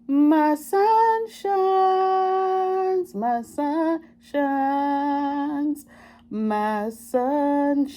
My sunshines, my sunshines, my sunshines.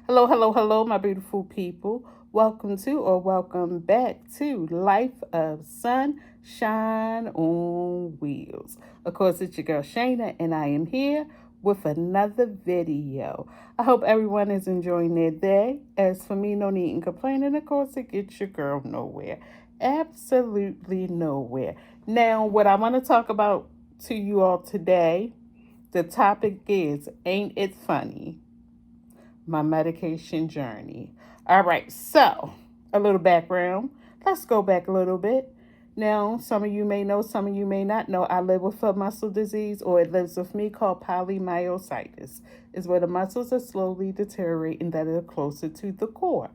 Hello, hello, hello, my beautiful people. Welcome to or welcome back to Life of Sunshine on Wheels. Of course, it's your girl Shana, and I am here with another video. I hope everyone is enjoying their day. As for me, no need in complaining. Of course, it gets your girl nowhere. Absolutely nowhere. Now, what I want to talk about to you all today, the topic is, ain't it funny? My medication journey. All right, so a little background. Let's go back a little bit. Now, some of you may know, some of you may not know, I live with a muscle disease, or it lives with me, called polymyositis. It's where the muscles are slowly deteriorating that are closer to the core.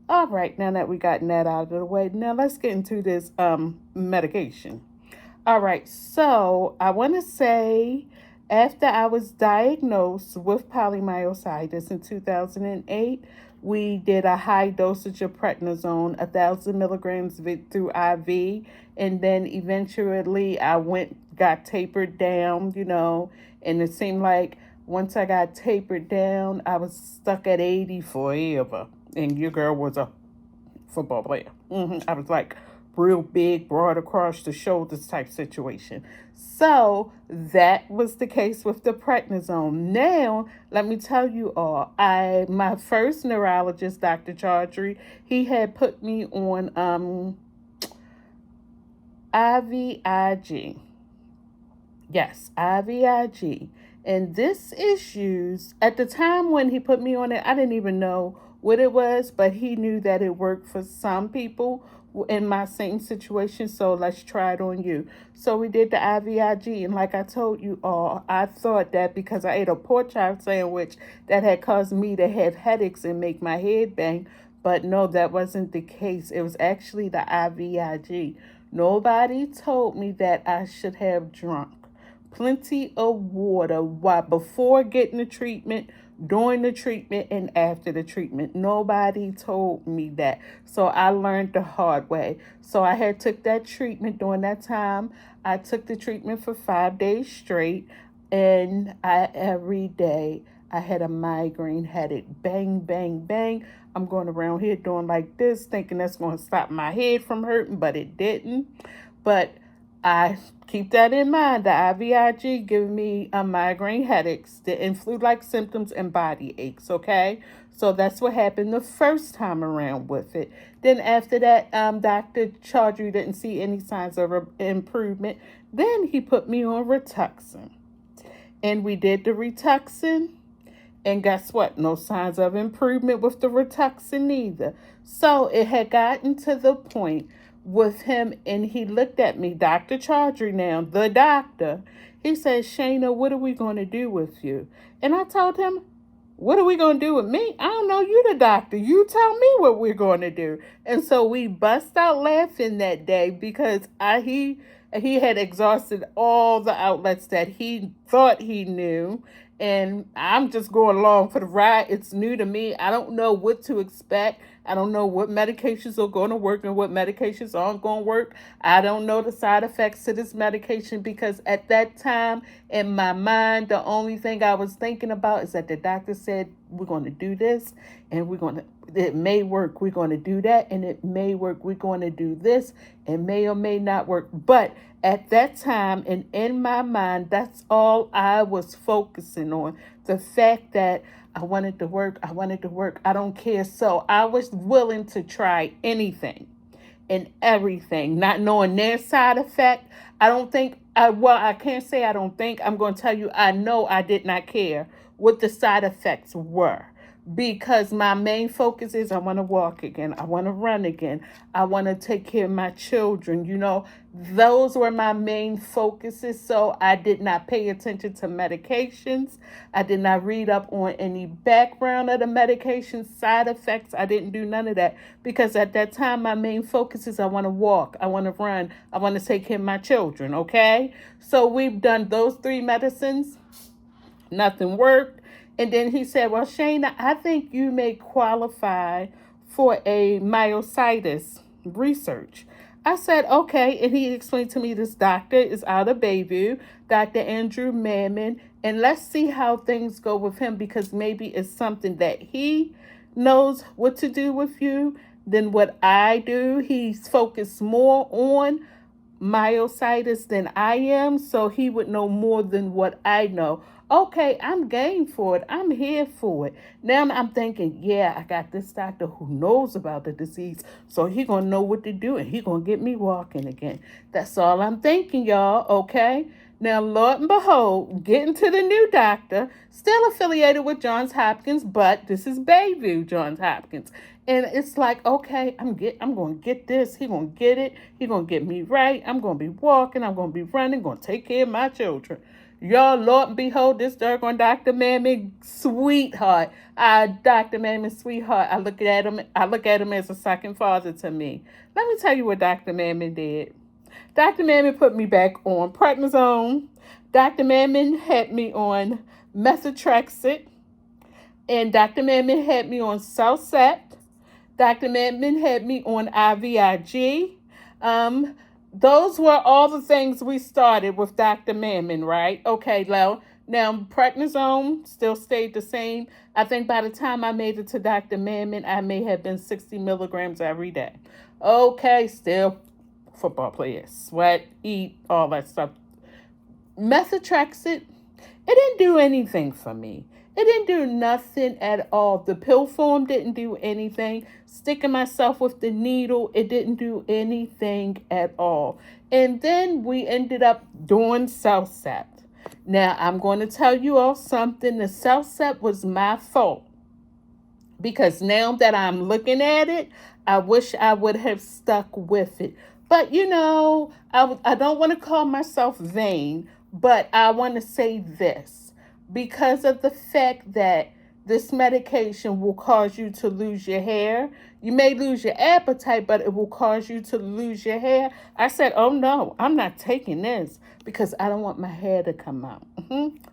All right, now that we gotten that out of the way, now let's get into this medication. All right, so I want to say after I was diagnosed with polymyositis in 2008, we did a high dosage of prednisone, 1,000 milligrams through IV, and then eventually got tapered down, and it seemed like once I got tapered down, I was stuck at 80 forever, and your girl was a football player. I was like real big, broad across the shoulders type situation. So that was the case with the prednisone. Now, let me tell you all, my first neurologist, Dr. Chaudhry, he had put me on IVIG. Yes, IVIG. And this issues, at the time when he put me on it, I didn't even know what it was, but he knew that it worked for some people in my same situation, so let's try it on you. So we did the IVIG, and like I told you all, I thought that because I ate a pork chop sandwich that had caused me to have headaches and make my head bang, but no, that wasn't the case. It was actually the IVIG. Nobody told me that I should have drunk plenty of water before getting the treatment, during the treatment, and after the treatment. Nobody told me that. So I learned the hard way. So I had took that treatment during that time. I took the treatment for 5 days straight, and every day I had a migraine headache. Bang, bang, bang. I'm going around here doing like this, thinking that's going to stop my head from hurting, but it didn't. But I keep that in mind. The IVIG giving me a migraine headaches, the flu-like symptoms, and body aches, okay? So that's what happened the first time around with it. Then after that, Dr. Chaudhry didn't see any signs of improvement. Then he put me on Rituxan. And we did the Rituxan. And guess what? No signs of improvement with the Rituxan either. So it had gotten to the point with him, and he looked at me, Dr. Chaudhry now, the doctor. He said, Shana, what are we going to do with you? And I told him, what are we going to do with me? I don't know. You the doctor. You tell me what we're going to do. And so we bust out laughing that day because he had exhausted all the outlets that he thought he knew. And I'm just going along for the ride. It's new to me. I don't know what to expect. I don't know what medications are going to work and what medications aren't going to work. I don't know the side effects to this medication because at that time in my mind, the only thing I was thinking about is that the doctor said, we're going to do this and it may work. We're going to do that and it may work. We're going to do this and may or may not work. But at that time and in my mind, that's all I was focusing on. The fact that I wanted to work. I don't care. So I was willing to try anything and everything, not knowing their side effect. I can't say I don't think. I'm going to tell you, I know I did not care what the side effects were. Because my main focus is I want to walk again. I want to run again. I want to take care of my children. Those were my main focuses. So I did not pay attention to medications. I did not read up on any background of the medication, side effects. I didn't do none of that because at that time, my main focus is I want to walk. I want to run. I want to take care of my children. Okay. So we've done those 3 medicines. Nothing worked. And then he said, well, Shana, I think you may qualify for a myositis research. I said, okay. And he explained to me this doctor is out of Bayview, Dr. Andrew Mammon. And let's see how things go with him, because maybe it's something that he knows what to do with you than what I do. He's focused more on myositis than I am, so he would know more than what I know. Okay, I'm game for it. I'm here for it. Now I'm thinking, yeah, I got this doctor who knows about the disease, so he gonna know what to do, and he gonna get me walking again. That's all I'm thinking, y'all. Okay. Now, Lord and behold, getting to the new doctor, still affiliated with Johns Hopkins, but this is Bayview Johns Hopkins. And it's like, okay, I'm gonna get this. He gonna get it. He gonna get me right. I'm gonna be walking. I'm gonna be running. Gonna take care of my children. Y'all, Lord and behold, this doggone Dr. Mammy, sweetheart. Dr. Mammy, sweetheart. I look at him as a second father to me. Let me tell you what Dr. Mammy did. Dr. Mammy put me back on prednisone. Dr. Mammy had me on methotrexate. And Dr. Mammy had me on Cellcept. Dr. Mammy had me on IVIG. Those were all the things we started with Dr. Mammy, right? Okay, now prednisone still stayed the same. I think by the time I made it to Dr. Mammy, I may have been 60 milligrams every day. Okay, still football players, sweat, eat, all that stuff. Methotrexate, it didn't do anything for me. It didn't do nothing at all. The pill form didn't do anything. Sticking myself with the needle, it didn't do anything at all. And then we ended up doing Cellcept. Now, I'm going to tell you all something. The Cellcept was my fault, because now that I'm looking at it, I wish I would have stuck with it. But, I don't want to call myself vain, but I want to say this. Because of the fact that this medication will cause you to lose your hair, you may lose your appetite, but it will cause you to lose your hair. I said, oh no, I'm not taking this because I don't want my hair to come out.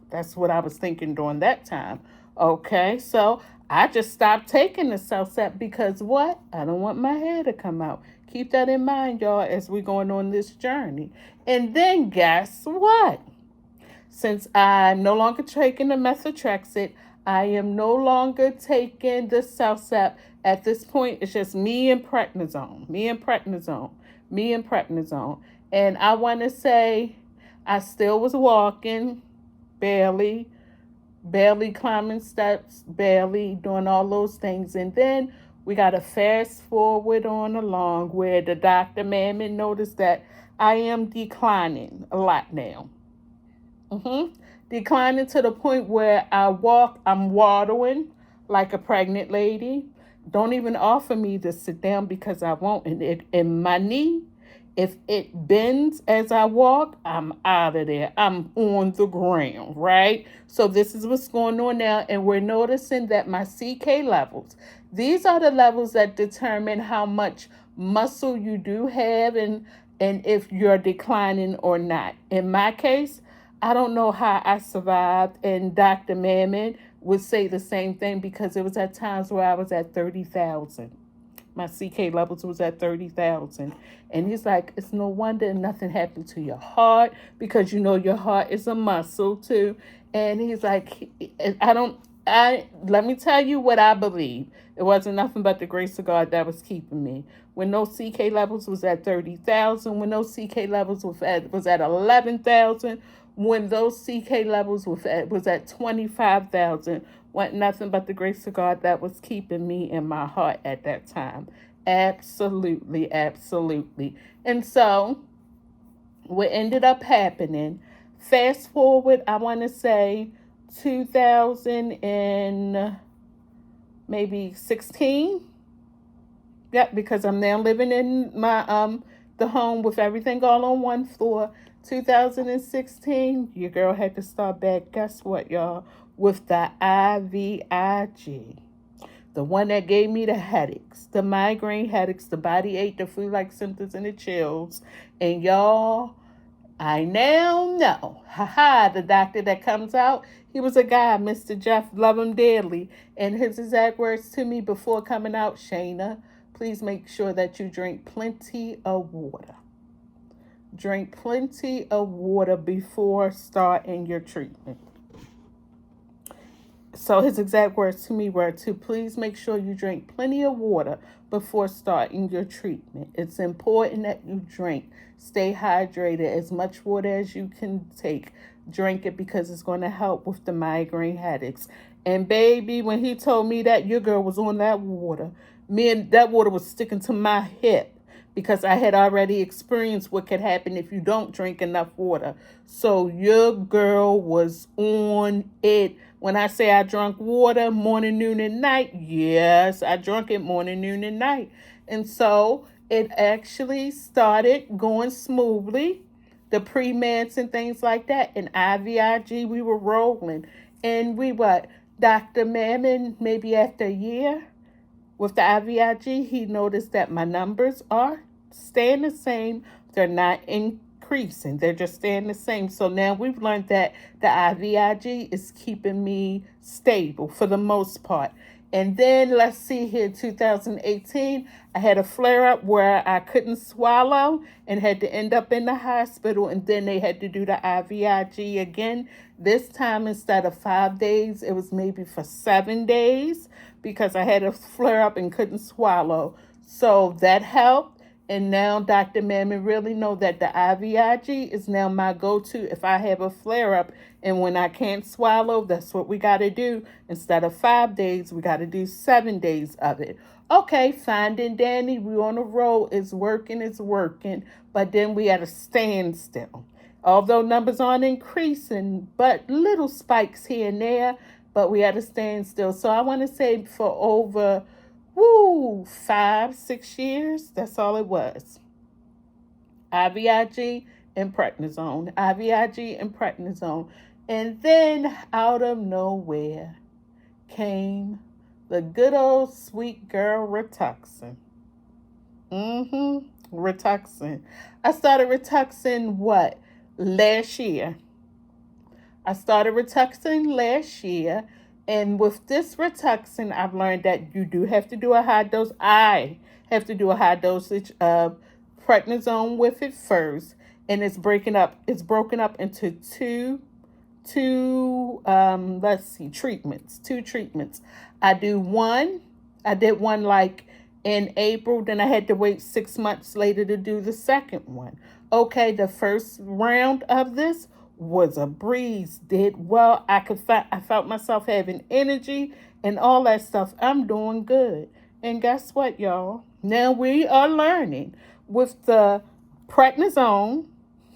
That's what I was thinking during that time. Okay, so I just stopped taking the Cellcept because what? I don't want my hair to come out. Keep that in mind, y'all, as we're going on this journey. And then guess what? Since I'm no longer taking the methotrexate, I am no longer taking the Cellcept. At this point, it's just me and prednisone. And I want to say I still was walking, barely climbing steps, barely doing all those things. And then we got to fast forward on along where the Dr. Mammy noticed that I am declining a lot now. Declining to the point where I'm waddling like a pregnant lady. Don't even offer me to sit down because I won't. And my knee, if it bends as I walk, I'm out of there. I'm on the ground, right? So this is what's going on now. And we're noticing that my CK levels, these are the levels that determine how much muscle you do have and if you're declining or not. In my case, I don't know how I survived, and Dr. Mammy would say the same thing because it was at times where I was at 30,000. My CK levels was at 30,000. And he's like, it's no wonder nothing happened to your heart because your heart is a muscle too. And he's like, let me tell you what I believe. It wasn't nothing but the grace of God that was keeping me. When those CK levels was at 30,000, when those CK levels was at 11,000, when those CK levels was at 25,000, wasn't nothing but the grace of God that was keeping me in my heart at that time. Absolutely. And so what ended up happening, fast forward, I want to say 2000 and maybe 16. Yep, because I'm now living in my the home with everything all on one floor. 2016, your girl had to start back, guess what, y'all? With the IVIG. The one that gave me the headaches, the migraine headaches, the body ache, the flu-like symptoms, and the chills. And y'all, I now know, the doctor that comes out, he was a guy, Mr. Jeff, love him dearly. And his exact words to me before coming out, Shana, please make sure that you drink plenty of water. Drink plenty of water before starting your treatment. So his exact words to me were to please make sure you drink plenty of water before starting your treatment. It's important that you drink. Stay hydrated. As much water as you can take. Drink it because it's going to help with the migraine headaches. And baby, when he told me that, your girl was on that water. That water was sticking to my hip because I had already experienced what could happen if you don't drink enough water. So your girl was on it. When I say I drank water morning, noon, and night, yes, I drank it morning, noon, and night. And so it actually started going smoothly. The pre-meds and things like that. And IVIG, we were rolling. And Dr. Mammon, maybe after a year with the IVIG, he noticed that my numbers are staying the same. They're not increasing. They're just staying the same. So now we've learned that the IVIG is keeping me stable for the most part. And then let's see here, 2018, I had a flare-up where I couldn't swallow and had to end up in the hospital. And then they had to do the IVIG again. This time, instead of 5 days, it was maybe for 7 days because I had a flare-up and couldn't swallow. So that helped. And now Dr. Mammon really know that the IVIG is now my go-to if I have a flare-up. And when I can't swallow, that's what we got to do. Instead of 5 days, we got to do 7 days of it. Okay, Finding Danny, we on a roll. It's working. But then we at a standstill. Although numbers aren't increasing, but little spikes here and there. But we at a standstill. So I want to say for over 5-6 years, that's all it was. IVIG and prednisone. And then out of nowhere came the good old sweet girl Rituxan. Rituxan. I started Rituxan last year. And with this Rituxan, I've learned that you do have to do a high dose. I have to do a high dosage of prednisone with it first. And it's broken up into two treatments. I did one like in April, then I had to wait 6 months later to do the second one. Okay, the first round of this was a breeze. Did well. I felt myself having energy and all that stuff. I'm doing good. And guess what, y'all? Now we are learning with the prednisone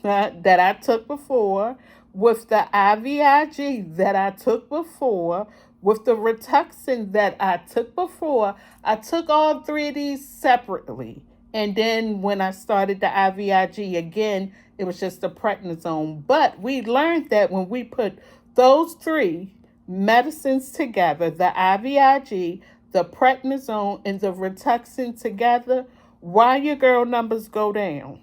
that I took before, with the IVIG that I took before, with the Rituxan that I took before. I took all three of these separately. And then when I started the IVIG again, it was just the prednisone. But we learned that when we put those three medicines together, the IVIG, the prednisone, and the Rituxan together, why your girl numbers go down?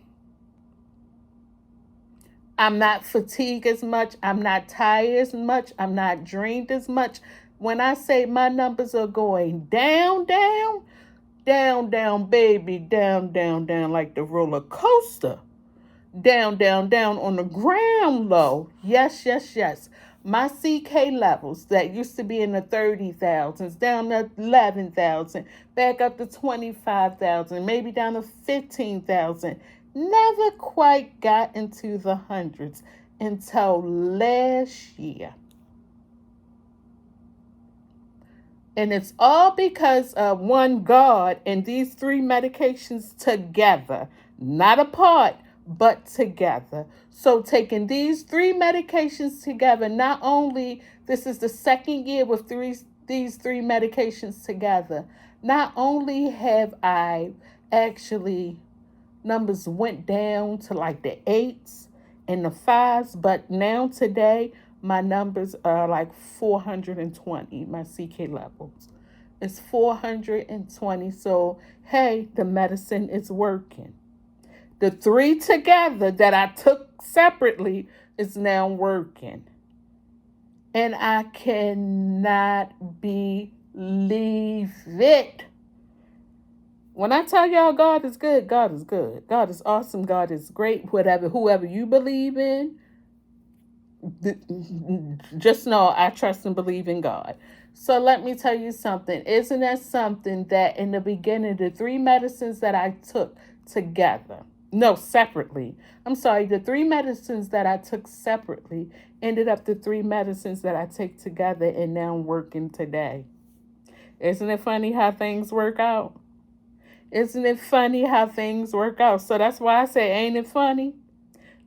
I'm not fatigued as much. I'm not tired as much. I'm not drained as much. When I say my numbers are going down, baby, down, like the roller coaster. Down on the ground low. Yes. My CK levels that used to be in the 30,000s, down to 11,000, back up to 25,000, maybe down to 15,000. Never quite got into the hundreds until last year. And it's all because of one God and these three medications together, not apart, but together. So taking these three medications together, not only this is the second year with these three medications together, not only have I actually numbers went down to like the 8s and the 5s, but now today my numbers are like 420, my CK levels. It's 420. So, hey, the medicine is working. The three together that I took separately is now working. And I cannot believe it. When I tell y'all God is good, God is good. God is awesome. God is great. Whoever you believe in, just know I trust and believe in God. So let me tell you something. Isn't that something that in the beginning, the three medicines that I took together, no, separately, I'm sorry, the three medicines that I took separately ended up the three medicines that I take together and now I'm working today. Isn't it funny how things work out? Isn't it funny how things work out? So that's why I say, ain't it funny?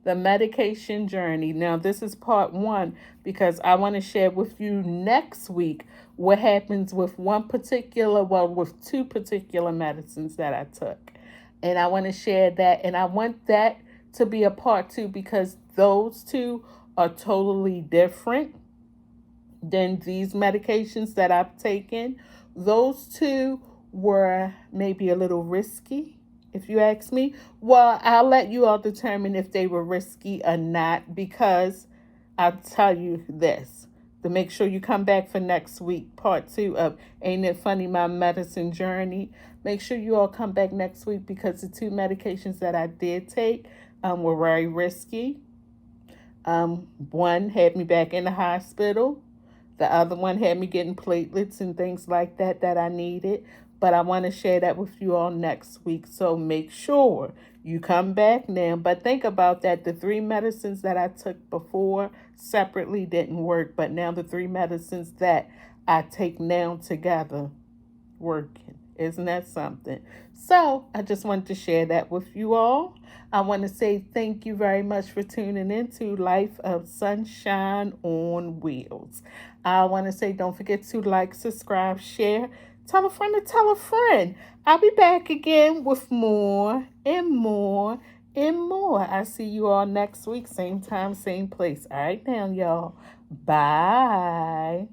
The medication journey. Now, this is part one because I want to share with you next week what happens with with two particular medicines that I took. And I want to share that. And I want that to be a part two because those two are totally different than these medications that I've taken. Those two were maybe a little risky, if you ask me. Well, I'll let you all determine if they were risky or not because I'll tell you this. To make sure you come back for next week, part two of Ain't It Funny, My Medicine Journey. Make sure you all come back next week because the two medications that I did take were very risky. One had me back in the hospital. The other one had me getting platelets and things like that that I needed. But I want to share that with you all next week. So make sure you come back now. But think about that. The three medicines that I took before separately didn't work. But now the three medicines that I take now together working. Isn't that something? So I just wanted to share that with you all. I want to say thank you very much for tuning in to Life of Sunshine on Wheels. I want to say don't forget to like, subscribe, share, tell a friend to tell a friend. I'll be back again with more and more and more. I see you all next week, same time, same place. All right now, y'all. Bye.